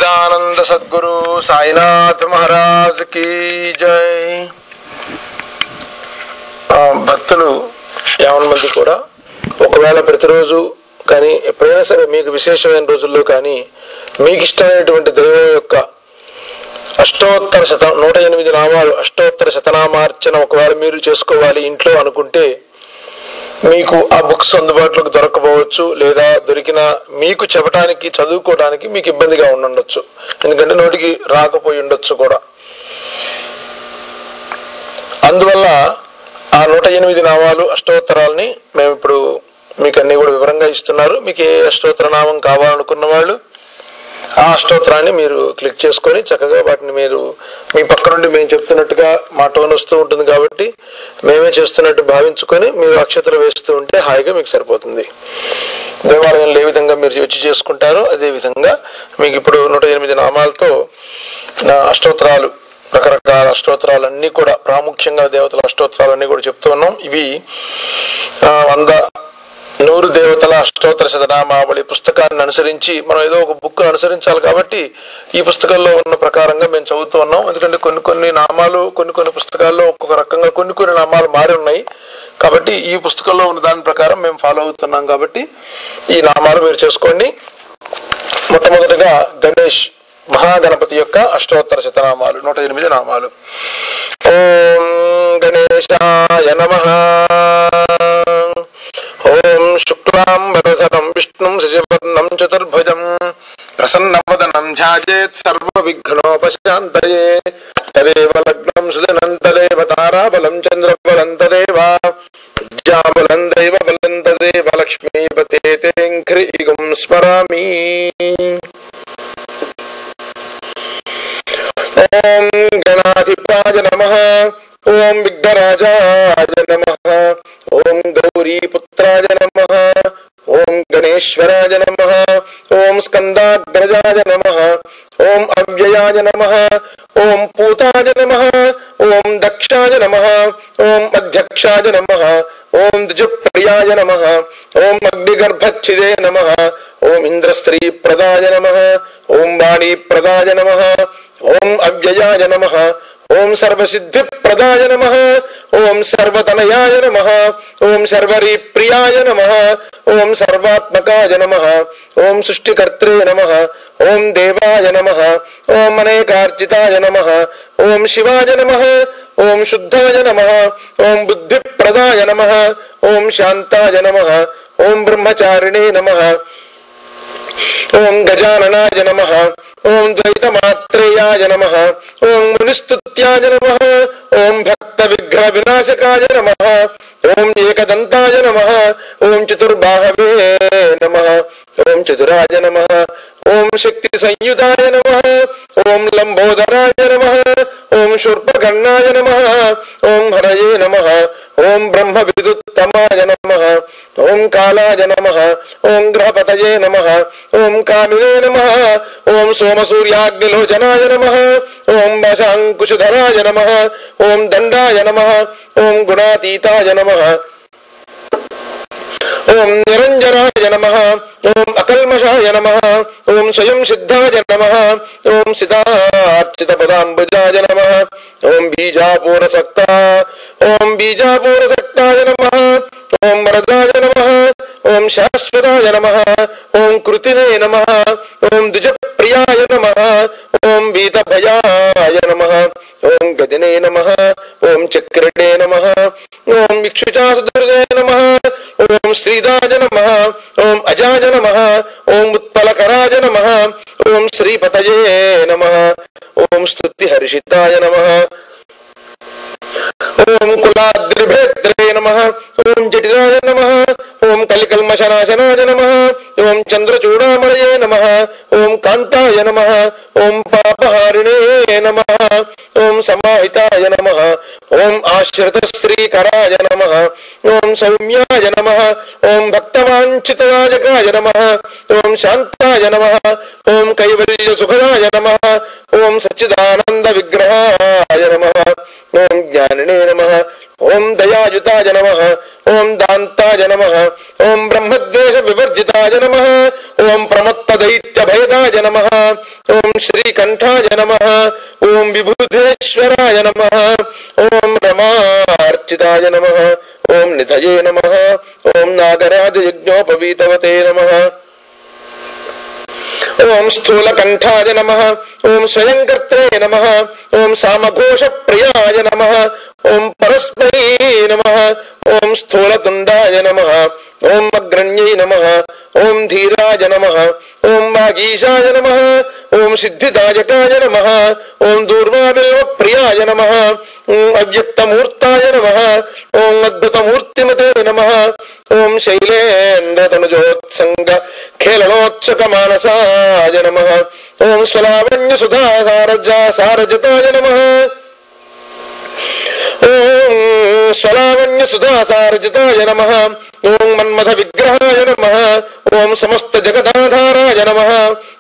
సచ్చిదానంద సద్గురు సాయినాథ్ మహారాజ్ की జై. భక్తులు 50 మంది కూడా ఒకవేళ ప్రతిరోజు కానీ ఎప్పుడైనా సరే మీకు విశేషమైన రోజుల్లో కానీ మీకు ఇష్టమైనటువంటి దైవం యొక్క అష్టోత్తర 108 నామాలు అష్టోత్తర శతనామార్చన ఒకవేళ మీరు చేసుకోవాలి ఇంట్లో అనుకుంటే మీకు ఆ బుక్స్ అందుబాటులోకి దొరకకపోవచ్చు, లేదా దొరికిన మీకు చెప్పడానికి చదువుకోవడానికి మీకు ఇబ్బందిగా ఉండొచ్చు, ఎందుకంటే నోటికి రాకపోయి ఉండొచ్చు కూడా. అందువల్ల ఆ 108 నామాలు అష్టోత్తరాలని మేము ఇప్పుడు మీకు అన్ని కూడా వివరంగా ఇస్తున్నారు. మీకు ఏ అష్టోత్తర నామం కావాలనుకున్న వాళ్ళు ఆ అష్టోత్తరాన్ని మీరు క్లిక్ చేసుకొని చక్కగా వాటిని మీరు మీ పక్క నుండి మేము చెప్తున్నట్టుగా మా టోన్ వస్తూ ఉంటుంది కాబట్టి మేమే చేస్తున్నట్టు భావించుకొని మీరు అక్షతలు వేస్తూ ఉంటే హాయిగా మీకు సరిపోతుంది. దేవాలయంలో ఏ విధంగా మీరు వచ్చి చేసుకుంటారో అదే విధంగా మీకు ఇప్పుడు 108 నామాలతో అష్టోత్తరాలు, రకరకాల అష్టోత్తరాలన్నీ కూడా ప్రాముఖ్యంగా దేవతల అష్టోత్తరాలన్నీ కూడా చెప్తూ ఉన్నాం. ఇవి 100 దేవతల అష్టోత్తర శతనామావళి పుస్తకాన్ని అనుసరించి మనం ఏదో ఒక బుక్ అనుసరించాలి కాబట్టి ఈ పుస్తకంలో ఉన్న ప్రకారంగా మేము చదువుతూ ఉన్నాం. ఎందుకంటే కొన్ని నామాలు కొన్ని పుస్తకాల్లో ఒక్కొక్క రకంగా కొన్ని నామాలు మారి ఉన్నాయి కాబట్టి ఈ పుస్తకంలో ఉన్న దాని ప్రకారం మేము ఫాలో అవుతున్నాం కాబట్టి ఈ నామాలు మీరు చేసుకోండి. మొట్టమొదటిగా గణేష్ మహాగణపతి యొక్క అష్టోత్తర శతనామాలు 108 నామాలు. ఓం గణేశాయ నమః. ఓం శుక్లాంబరధరం విష్ణుం శశివర్ణం చతుర్భుజం ప్రసన్నవదనం ధ్యాయేత్ సర్వవిఘ్నోపశాంతయే. తదేవ లగ్నం సుదినం తదేవ తారాబలం చంద్రబలం తదేవ విద్యాబలం దైవబలం తదేవ లక్ష్మీపతే తేంఖ్రీగుం స్మరామి. ఓం గణాధిపాయ నమః. ఓం విఘ్నరాజాయ నమః. ఓం గౌరీపుత్రాయ నమః. ఓం గణేశ్వరాయ నమః. ఓం స్కందాగ్రజాయ నమః. ఓం అవ్యయాయ నమః. ఓం పూతాయ నమః. ఓం దక్షాయ నమః. ఓం అధ్యక్షాయ నమః. ఓం ద్విజప్రియాయ నమః. ఓం అగ్నిగర్భచ్ఛిదే నమః. ఓం ఇంద్రస్త్రీ ప్రదాయ నమః. ఓం వాణీ ప్రదాయ నమః. ఓం అవ్యయాయ నమః. ఓం సర్వసిద్ధి ప్రదాయ నమః. ఓం సర్వతనయాయ నమః. ఓం సర్వరీ ప్రియాయ నమః. ఓం సర్వాత్మకాయ నమః. ఓం సృష్టికర్త్రే నమః. ఓం దేవాయ నమః. ఓం అనేకార్చితాయ నమః. ఓం శివాయ నమః. ఓం శుద్ధాయ నమః. ఓం బుద్ధిప్రదాయ నమః. ఓం శాంతాయ నమః. ఓం బ్రహ్మచారిణే నమః. ఓం గజాననాయ నమః. ఓం ద్వైతమాత్రేయాయ నమః. ఓం మునిస్తుత్యాయ నమః. ఓం భక్త విగ్రహ వినాశకాయ నమః. ఓం ఏకదంతాయ నమః. ఓం చతుర్బాహవే నమః. ఓం చతురాయ నమః. ఓం శక్తి సంయుతాయ నమః. ఓం లంబోదరాయ నమః. ఓం శూర్పకర్ణాయ నమః. ఓం హరయే నమః. ఓం బ్రహ్మ విదుత్తమాయ నమః. ఓం కాలాయ నమః. ఓం గ్రహపతయే నమః. ఓం కామినే నమః. ఓం సోమసూర్యాగ్నిలోచనాయ నమః. ఓం వశాంకుశధరాయ నమః. ఓం దండాయ నమః. ఓం గుణాతీతాయ నమః. ఓం నిరంజనాయ నమః. ఓం అకల్మషాయ నమః. ఓం స్వయం సిద్ధాయ నమః. ఓం సితార్చిత పదాంబుజాయ నమః. ఓం బీజాపూరసక్తాయ నమః. ఓం వరదాయ నమః. ఓం శాశ్వతాయ నమః. ఓం కృతినే నమః. ఓం ద్విజప్రియాయ నమః. ఓం వీతభయాయ నమః. ఓం గదినే నమః. ఓం చక్రిణే నమః. ఓం ఇక్షుచాసుధృదే నమః. ఓం శ్రీదాయ నమః. ఓం అజాయ నమః. ఓం ఉత్పలకరాయ నమః. ఓం శ్రీపతయే నమః. ఓం స్తుతిహర్షితాయ నమః. ఓం కులాద్రిభేద్రే నమః. ఓం జటిలాయ నమః. ఓం కలికల్మషనాశనాయ నమః. ఓం చంద్రచూడామణయే నమః. ఓం కాంతాయ నమః. ఓం పాపహారిణే నమః. ఓం సమాహితాయ నమః. ఓం ఆశ్రిత శ్రీకరాయ నమః. ఓం సౌమ్యాయ నమః. ఓం భక్తవాంఛితరాజకాయ నమః. ఓం శాంతాయ నమః. ఓం కైవల్య సుఖదాయ నమః. ఓం సచ్చిదానంద విగ్రహాయ నమః. ఓం జ్ఞానినే నమః. ఓం దయాయుతాయ నమః, ఓం దాంతాయ నమః, ఓం బ్రహ్మద్వేష వివర్జితాయ నమః, ఓం ప్రమత్త దైత్య భయదాయ నమః, ఓం శ్రీకంఠాయ నమః, ఓం విభూతేశ్వరాయ నమః, ఓం రమార్చితాయ నమః, ఓం నిధయే నమః, ఓం నాగరాజ యజ్ఞోపవీతవతే నమః, ఓం స్థూలకంఠాయ నమః, ఓం స్వయంకర్త్రే నమః, ఓం సామఘోష ప్రియాయ నమః, ఓం పరస్మై నమః, ఓం స్థూలతుండాయ నమః, ఓం అగ్రణ్యై నమః, ఓం ధీరాయ నమః, ఓం వాగీశాయ నమః, ఓం సిద్ధిదాయకాయ నమః, ఓం దూర్వాదేవ ప్రియాయ నమః, ఓం అవ్యక్తమూర్తాయ నమః, ఓం అద్భుతమూర్తిమతే నమః, ఓం శైలేంద్రతనుజోత్సంగ ఖేళనోత్సుక మానసాయ నమః, ఓం స్వలావణ్య సుధా సారజతాయ నమః, ఓం స్వలావణ్య సుధా సారజితాయ నమః, ఓం మన్మథ విగ్రహాయ నమః, ఓం సమస్త జగదాధారాయ నమః,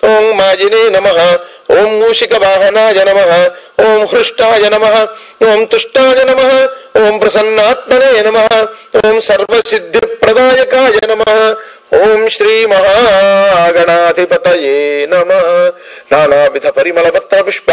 ఓం మాజినే నమః, ఓం మూషిక వాహనాయ నమః, ఓం హృష్టాయ నమః, ఓం తుష్టాయ నమః, ఓం ప్రసన్నాత్మనే నమః, ఓం సర్వసిద్ధి ప్రదాయకాయ నమః, ఓం శ్రీ మహాగణాధిపతయే నమః. నానావిధ పరిమళ పత్ర పుష్ప